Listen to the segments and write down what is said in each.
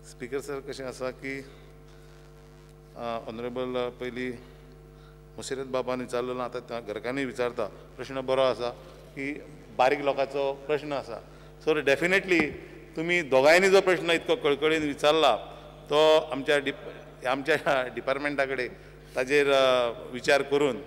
Speaker sir कशें आसा की ऑनरेबल पयली मुशर्रफ बाबान विचारलो ना आतां घरकान्नी विचारता प्रश्न बरो आसा की बारीक लोकांचो प्रश्न आसा सो डेफिनेटली तुमी दोगांयनी जो प्रश्न इतको कळकळीन विचारला तो आमच्या डिपार्टमेंटा कडेन ताजेर विचार करून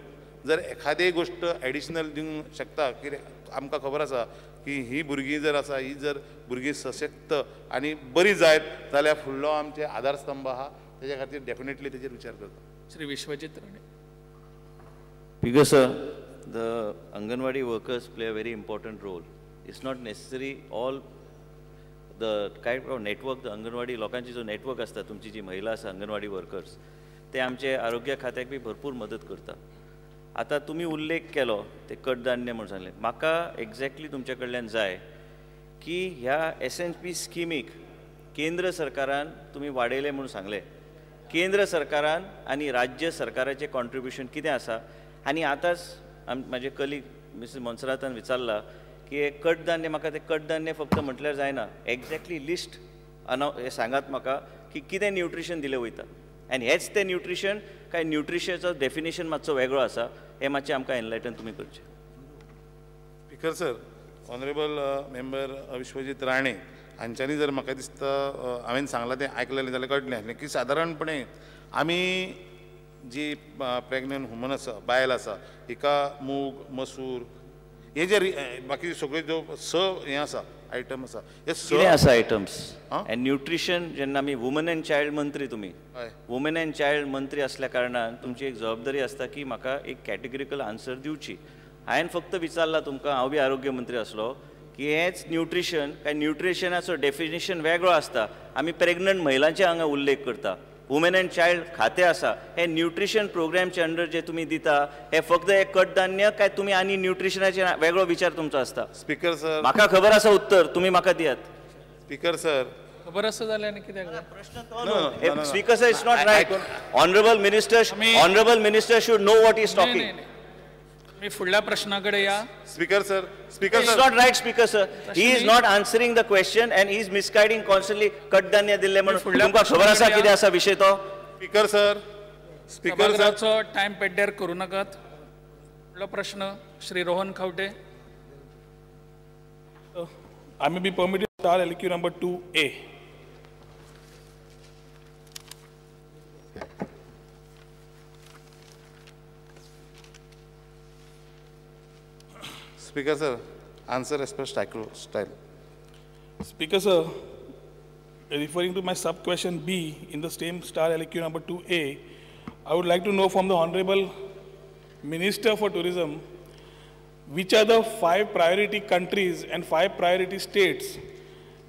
जर एखादी गोष्ट एडिशनल दिवंक शकता कित्याक आमकां खबर आसा की ही भुरगीं जर आसा ही जर भुरगीं सशक्त आनी बरी जायत जाल्यार फुडलो आमचे आधारस्तंभ आहा तेज्या खातीर डेफिनेटली तेजेर विचार करता. Shri Vishwajeet Rane. Because the Anganwadi workers play a very important role. It's not necessary all the kind of network the Anganwadi लोकांची जो नेटवर्क असता तुमची जी महिला आसा अंगणवाडी वर्कर्स ते आमचे आरोग्य खात्याक बी भरपूर मदत करता. आता तुम्ही उल्लेख केलो ते कडधान्य म्हणून सांगले म्हाका एक्झॅक्टली तुमच्या कडल्यान जाय की ह्या SNP स्किमीक केंद्र सरकारान तुम्ही वाडयले म्हणून सांगले केंद्र सरकारान आणि राज्य सरकाराचे कॉन्ट्रिब्युशन कितें आसा आनी आतांच म्हाजे कलीग मिसेस मोन्सरातान विचारला की कडधान्य म्हाका ते कडधान्य फक्त म्हटल्यार जायना एक्झॅक्टली लिस्ट हे सांगात म्हाका की कितें न्यूट्रिशन दिलें वयता आनी हेच ते न्यूट्रिशन काय न्यूट्रिशनचो डेफिनेशन मातसो वेगळो आसा हे मातशें आमकां एनलायटन तुमी करचें. Speaker sir honourable member Vishwajit Rane हांच्यांनी जर म्हाका दिसता हांवें सांगलां तें आयकलेलें जाल्यार कळटलें आसलें की सादारणपणे आमी जी प्रेग्नंट वुमन आसा बायल आसा हिका मूग मसूर हे जे बाकी सगळे जो हें आसा आयटम आसा हे कितें आसा आयटम्स एंड न्यूट्रिशन जेन्ना आमी वुमन एंड चायल्ड मंत्री तुमी वुमन एंड चायल्ड मंत्री असल्या कारणान तुमची एक जबाबदारी आसता की म्हाका एक कॅटेगरिकल आन्सर दिवची. हांवें फक्त विचारला तुमकां हांव बी आरोग्य मंत्री आसलो की हेच न्यूट्रिशन काय न्यूट्रिशनाचो डेफिनेशन वेगळो आसता आमी प्रेग्नंट महिलांचे हांगा उल्लेख करता वुमन एंड चायल्ड खातें आसा हे न्यूट्रिशन प्रोग्रामचे अंडर जे तुमी दिता हे फक्त एक कडधान्य काय तुमी आनी न्यूट्रिशनाचे वेगळो विचार तुमचो आसता. स्पीकर सर म्हाका खबर आसा उत्तर तुमी म्हाका दियात. स्पीकर सर खबर आसा जाल्यार आनी कित्याक प्रश्न speaker sir it's not right honourable minister should know what is talking. मी फुडल्या प्रश्नाकडे या. Speaker sir It's not right, Speaker sir. He is not answering the question and he is misguiding constantly. कडधान्य दिले म्हणून तुमकां खबर आसा कितें आसा विशय तो. स्पीकर सर सभागृहाचो टायम पेड्ड्यार करूं नाकात. फुडलो प्रश्न Shri Rohan Khaunte. I may be permitted to start LQ number 2A. Speaker sir, answer as per style. Speaker sir, referring to my sub-question B in the same star LQ number 2A, I would like to know from the Honorable Minister for Tourism, which are the 5 priority countries and 5 priority states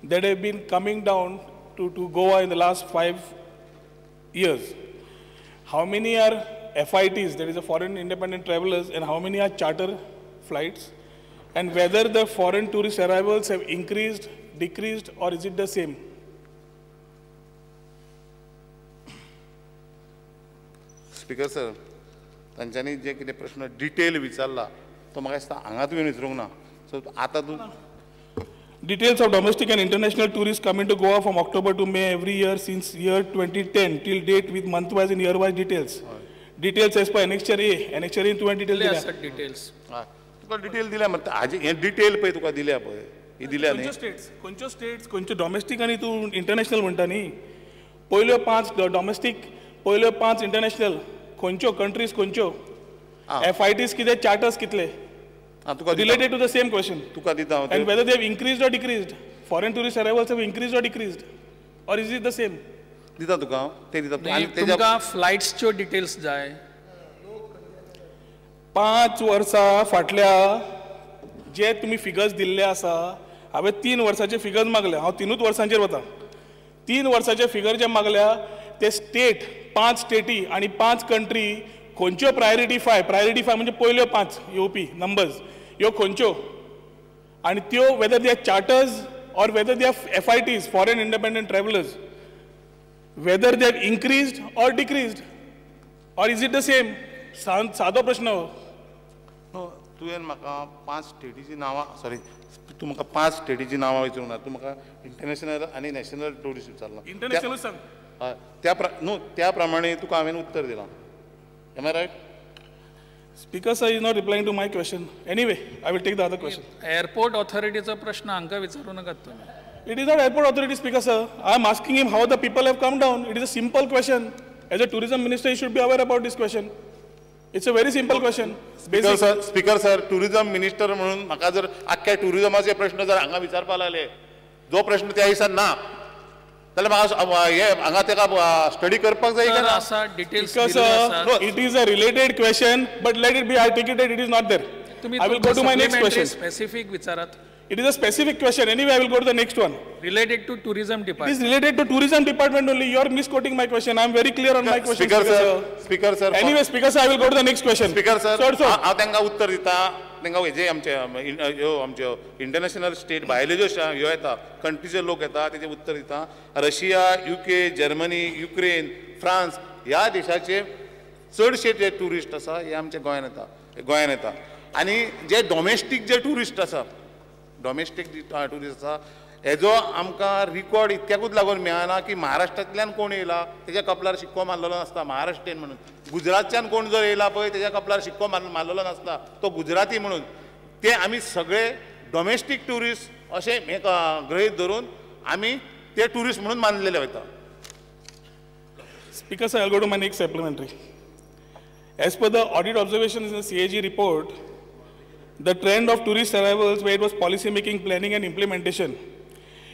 that have been coming down to Goa in the last 5 years. How many are FITs, that is a foreign independent travelers, and how many are charter flights? And whether the foreign tourist arrivals have increased, decreased, or is it the same? Speaker sir, तांच्यांनी जे कितें प्रश्न detail विचारला तो म्हाका दिसता हांगा तुवें विचारूंक ना. सो आतां तूं Details of domestic and international tourists coming to Goa from October to May every year since year 2010 till date with month-wise and year-wise details. Details as per Annexure A. Annexure A तुवें detail दिल्या. Details तुका detail दिल्या मरे हाजे हे detail पळय तुका दिल्या पळय ही दिल्या न्ही. खंयच्यो स्टेट्स खंयच्यो डॉमेस्टीक आनी तूं इंटरनॅशनल म्हणटा न्ही. पयल्यो 5 डॉमेस्टीक पयल्यो 5 इंटरनॅशनल खंयच्यो कंट्रीज खंयच्यो FITs कितें चार्टर्स कितले तुका related to the same question तुका दिता and whether they have increased or decreased. Foreign tourist arrivals have increased or decreased, or is it the same? दिता तुका ते दिता तुमकां फ्लायट्सच्यो डिटेल्स जाय. 5 वर्सां फाटल्या जे तुमी फिगर्स दिल्ले आसा हांवें 3 वर्सांचे फिगर्स मागले. हांव 3 वर्सांचेर वता. 3 वर्साचे फिगर जे मागल्या ते स्टेट 5 स्टेटी आनी 5 कंट्री खंयच्यो प्रायोरिटी 5 म्हणजे पयल्यो 5 येवपी नंबर्स ह्यो खंयच्यो आनी त्यो वेदर दे आर चार्टर्स और whether they are FITs foreign independent travellers whether they have increased और डिक्रीज्ड और इज इट द सेम. सादो प्रश्न हो. तुवें म्हाका 5 स्टेटीची नांवां सॉरी तूं म्हाका 5 स्टेटीची नांवां विचारूंक ना तूं म्हाका इंटरनॅशनल आनी नॅशनल टुरिस्ट विचारला इंटरनॅशनल सांग. हय त्या प्रमाणे तुका हांवें उत्तर दिलां. Am I right? Speaker sir is not replying to my question. Anyway, I will take the other question. Airport ऑथॉरिटीचा प्रश्न हांकां विचारू नकात तुम्ही. It is not airport authority, Speaker sir. I am asking him how the people have come down. It is a simple question. As a tourism minister, you should be aware about this question. It's a very simple question. Speaker sir tourism minister म्हणून म्हाका जर आख्ख्या टुरिजमाचे प्रश्न जर हांगा विचारपा लागले जो प्रश्न त्या दिसान ना जाल्यार म्हाका हे हांगा तेका स्टडी करपाक जाय काय ना? असा details Speaker sir, it is a related question, but let it be articulated. It is not there. I will go to my next question. Specific विचारात. It is a specific question. Anyway, I will go to the next one. Related to tourism It is department. related to tourism department only. You are misquoting my question. I am very clear on my question. Speaker sir Anyway, Speaker sir, I will go to the next question. Speaker sir Sir. हांव तांकां उत्तर दिता तांकां हेजे आमचे international state भायले ज्यो ह्यो येता कंट्रीचे लोक येता तेजे उत्तर दिता. Russia, UK, Germany, Ukraine, France ह्या देशाचे चडशे जे टुरिस्ट आसा हे आमच्या गोंयांत येता आनी जे डॉमेस्टीक जे टुरिस्ट आसा डॉमेस्टीक टुरिस्ट आसा हेजो आमकां रिकॉर्ड इतक्याकूच लागून मेळना की महाराष्ट्रांतल्यान कोण येयला तेज्या कपलार शिक्को मारलेलो नासता महाराष्ट्रीयन म्हणून. गुजरातच्यान कोण जर येयला पळय तेज्या कपलार शिक्को मारलेलो नासता तो गुजराती म्हणून. ते आमी सगळे डॉमेस्टीक टुरिस्ट अशें हे गृहीत धरून आमी ते टुरिस्ट म्हणून मानलेले वयता. Speaker sir, I will go to my next supplementary. As per the audit observations in the CAG report, the trend of tourist arrivals where it was policy making, planning and implementation,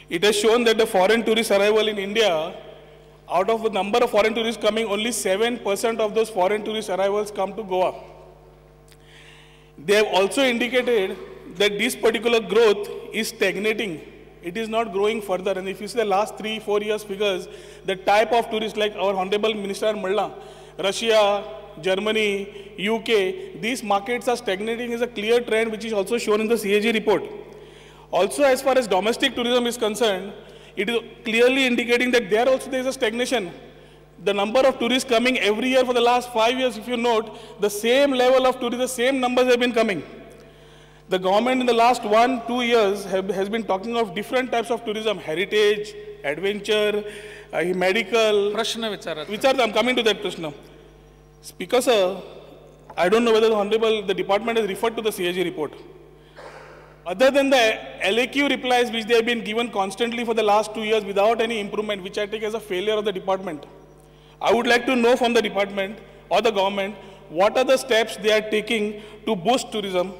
it has shown that the foreign tourist arrival in India, out of the number of foreign tourists coming, only 7% of those foreign tourist arrivals come to Goa. They have also indicated that this particular growth is stagnating. It is not growing further. And if you see the last 3-4 years figures, the type of tourists like our Honorable Minister Malla, Russia, Germany, UK, these markets are stagnating is a clear trend which is also shown in the CAG report. Also, as far as domestic tourism is concerned, it is clearly indicating that there also there is a stagnation. The number of tourists coming every year for the last 5 years, if you note, the same level of tourists, the same numbers have been coming. The government in the last 1-2 years has been talking of different types of tourism, heritage, adventure, medical. प्रश्न विचारात. Vichar, I'm coming to that question. Speaker sir, I don't know whether the department has referred to the CAG report. Other than the LAQ replies which they have been given constantly for the last 2 years without any improvement, which I take as a failure of the department, I would like to know from the department or the government what are the steps they are taking to boost tourism,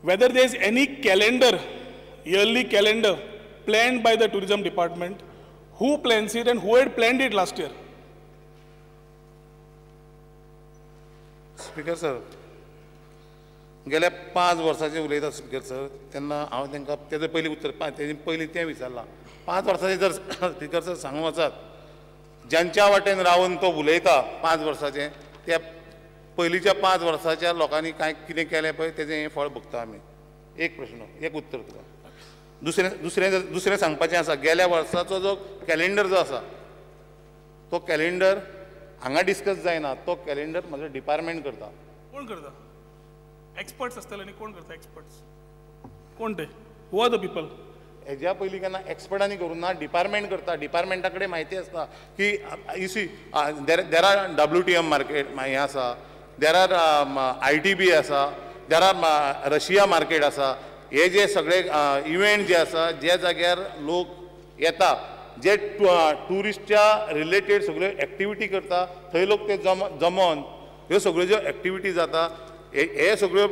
whether there is any calendar, yearly calendar planned by the tourism department, who plans it and who had planned it last year. Speaker sir गेल्या 5 वर्सांचे उलयता speaker sir तेन्ना हांव तांकां तेजे पयलीं उत्तर तेजे पयलीं तें विचारलां. 5 वर्सांचे जर स्पीकर सर सांगूं वचात ज्यांच्या वाटेन रावन तो उलयता 5 वर्साचें त्या पयलींच्या 5 वर्साच्या लोकांनी काय कितें केलें पळय तेजें हें फळ भोगता आमी. एक प्रश्न एक उत्तर तुका. दुसरें सांगपाचें आसा गेल्या वर्साचो जो कॅलेंडर जो आसा तो कॅलेंडर हांगा डिस्कस जायना. तो कॅलेंडर म्हजो डिपार्टमेंट करता. कोण करता? एक्सपर्ट्स आसतले आनी कोण करता? एक्सपर्ट्स कोण ते? Who are the people? हेज्या पयलीं केन्ना एक्सपर्टांनी करूं ना. डिपार्टमेंट करता. डिपार्टमेंटा कडेन म्हायती आसता की you see there are WTM market हें आसा, देर आर ITB आसा, देर आर रशिया मार्केट आसा. हे जे सगळे इव्हेंट जे आसा ज्या जाग्यार लोक येता जे टुरिस्टच्या रिलेटेड सगळ्यो एक्टिविटी करता थंय लोक ते जमोन ह्यो सगळ्यो ज्यो एक्टिविटी जाता हे सगळ्यो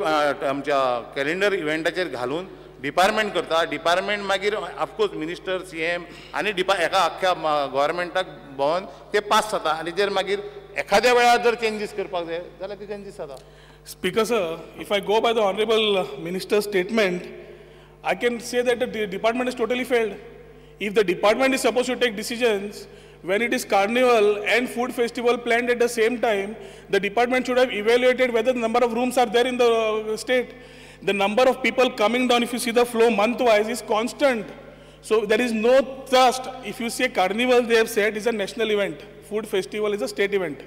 आमच्या कॅलेंडर इव्हेंटाचेर घालून डिपार्टमेंट करता. डिपार्टमेंट मागीर ऑफकोर्स मिनिस्टर CM आनी एका आख्या गव्हर्मेंटाक भोंवन ते पास जाता आनी जर मागीर एखाद्या वेळार जर चेंजीस करपाक जाय जाल्यार ते चेंजीस जाता. Speaker sir, if I go by the Honorable Minister's statement, I can say that the department has totally failed. If the department is supposed to take decisions when it is carnival and food festival planned at the same time, the department should have evaluated whether the number of rooms are there in the state. The number of people coming down, if you see the flow month-wise, is constant. So there is no trust. If you say carnival, they have said is a national event. Food festival is a state event.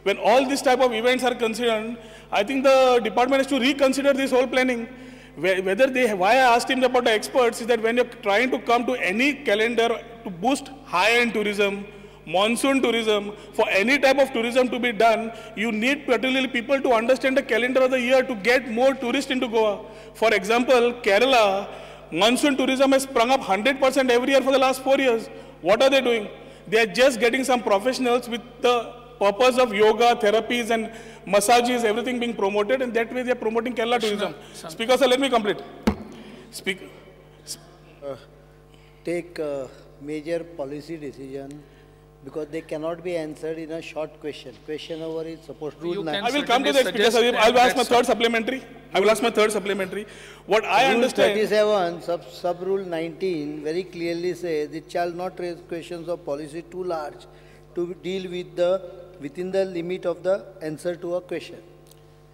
When all these type of events are considered, I think the department has to reconsider this whole planning. Whether they, why I asked him about the experts is that when you're trying to come to any calendar to boost high-end tourism, monsoon tourism, for any type of tourism to be done, you need particularly people to understand the calendar of the year to get more tourists into Goa. For example, Kerala, monsoon tourism has sprung up 100% every year for the last 4 years. What are they doing? They are just getting some professionals with the purpose of yoga, therapies and massages, everything being promoted, and that way they are promoting Kerala tourism. Speaker, sir, let me complete. Take a major policy decision because they cannot be answered in a short question. Question over is supposed to You rule can I will come to that, Speaker, sir. I will ask my third supplementary. I will ask my third supplementary. What I Rule understand. 37, sub-rule 19 very clearly says it shall not raise questions of policy too large to deal with within the limit of the answer to a question.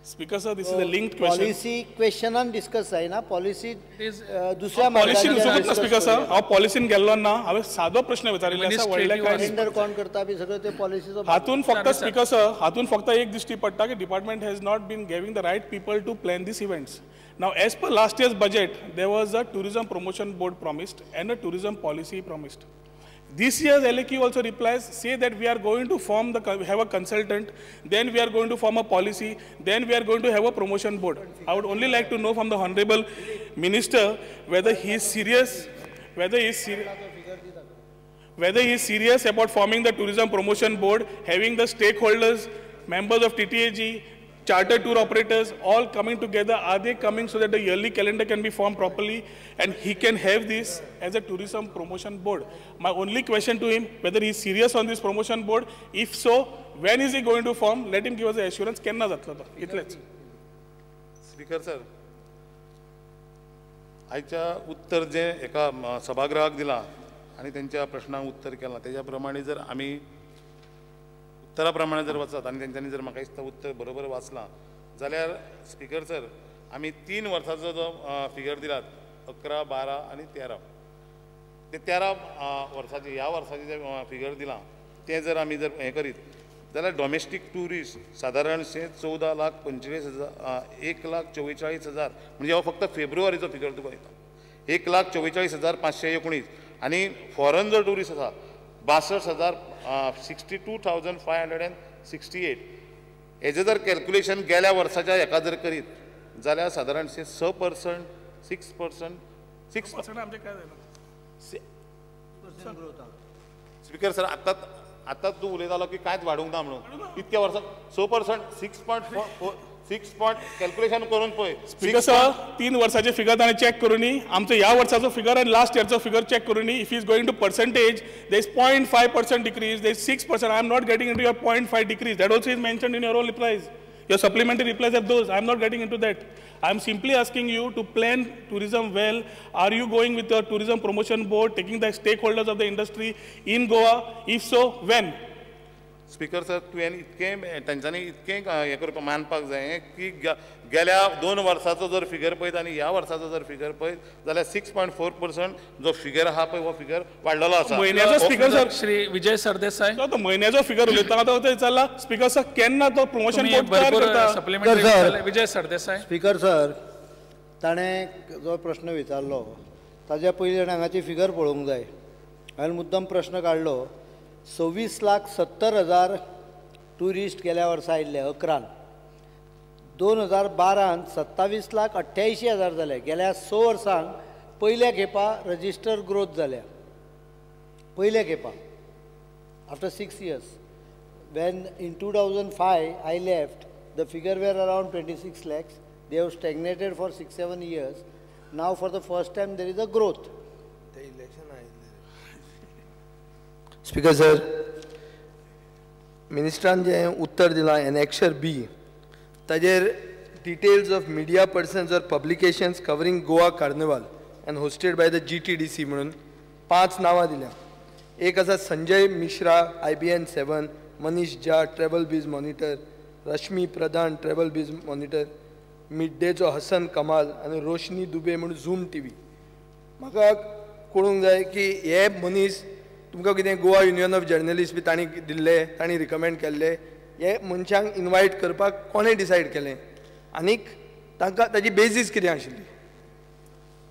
Speaker, sir, this is a linked question. Policy question and discuss आहे ना policy is दुसऱ्या policy मार्गाने सुचत ना discuss speaker sir करूया. हांव पॉलिसीन गेल्लो ना हांवें सादो प्रश्न विचारिल्लो आसा व्हडले काय नाही. टेंडर कोण करता बी सगळं ते पॉलिसीचो हातून फक्त स्पीकर सर हातून फक्त एक दिश्टी पडटा की department has not been giving the right people to plan these events. Now, as per last year's budget, there was a tourism promotion board promised and a tourism policy promised. This year's LAQ also replies, say that we are going to have a consultant, then we are going to form a policy, then we are going to have a promotion board. I would only like to know from the Honorable Minister whether he is serious, whether he is serious about forming the tourism promotion board, having the stakeholders, members of TTAG, charter tour operators all coming together. Are they coming so that the yearly calendar can be formed properly and he can have this as a tourism promotion board? My only question to him, whether he is serious on this promotion board. If so, when is he going to form? Let him give us the assurance. Kenna जातलो तो इतलेच. Speaker sir, आयच्या उत्तर जे एका सभागृहाक दिला आणि त्यांच्या प्रश्नांक उत्तर केलां तेज्या प्रमाणे जर आमी उत्तरा प्रमाणे जर वचत आणि त्यांच्यानी जर म्हाका दिसता उत्तर बरोबर वाचलां जाल्यार स्पीकर सर आमी 3 वर्साचो जो फिगर दिलात 11, 12 आणि 13 ते 13 वर्साचे ह्या वर्साचे जे फिगर दिलां ते जर आमी जर हें करीत जाल्यार डॉमेस्टीक टुरिस्ट सादारणशे 14,45,000 1,44,000 म्हणजे हो फक्त फेब्रुवारीचो फिगर तुका दिता 1,44,519 आणि फॉरेन जो टुरिस्ट आसा 62,568 हेजे जर कॅल्क्युलेशन गेल्या वर्साच्या हेका जर करीत जाल्यार सादारणशे 6%, 6%, 6%. आमचे काय झालं? स्पीकर सर आतां तूं उलयतालो की कांयच वाडूंक ना म्हणून इतक्या वर्सां 6%, 6 कॅल्क्युलेशन करून पळय. स्पीकर सर 3 वर्साचे फिगर ताणें चॅक करूनी आमचो ह्या वर्साचो फिगर आनी लास्ट इयरचो फिगर चॅक करूनी if is going to percentage there is 0.5% decrease there is 6%. I am not getting into your 0.5 decrease. That also is mentioned in your own replies. Your supplementary replies are those. I am not getting into that. I am simply asking you to plan tourism well. Are you going with your tourism promotion board, taking the stakeholders of the industry in Goa? If so, when? Speaker sir तुवें इतकें तांच्यांनी इतकें हें करपाक मानपाक जाय की गेल्या 2 वर्साचो जर फिगर पळयत आनी ह्या वर्साचो जर फिगर पळयत जाल्यार 6.4% जो फिगर आहा पळय हो फिगर वाडलेलो आसा. म्हयन्याचो स्पीकर सर श्री विजय सरदेसाय तो म्हयन्याचो फिगर उलयता तो विचारला स्पीकर सर केन्ना तो प्रमोशन बोर्ड तयार करता? Supplementary Vijay Sardesai. Speaker sir ताणें जो प्रश्न विचारलो ताज्या पयलीं ताणें हांगाची फिगर पळोवंक जाय. हांवें मुद्दम प्रश्न काडलो 26,70,000 टुरिस्ट गेल्या वर्सा आयिल्ले 11. 2012 27,88,000 जाले. गेल्या 6 वर्सांक पयल्या खेपा रजिस्टर ग्रोथ जाल्या. पयल्या खेपा after 6 years. When in 2005 I left, the figure were around 26 lakhs. They have stagnated for 6-7 years. Now for the first time there is a growth. Speaker sir, मिनिस्टरान जे उत्तर दिलां एनेक्शर बी ताजेर details of media persons or publications covering Goa carnival and hosted by the GTDC म्हणून 5 नांवां दिल्या. एक आसा संजय मिश्रा IBN 7, मनीष झा ट्रॅव्हल बीज मॉनिटर, रश्मी प्रधान ट्रॅव्हल बीज मॉनिटर, मिड डेचो हसन कमाल आनी रोशनी दुबे म्हणून झूम TV. म्हाका कळूंक जाय की हे मनीस तुमकां कितें गोवा युनियन ऑफ जर्नलिस्ट बी तांणी दिल्ले तांणी रिकमेंड केल्ले हे मनशांक इन्वायट करपाक कोणें डिसायड केलें आनीक तांकां ताजी बेजीस कितें आशिल्ली?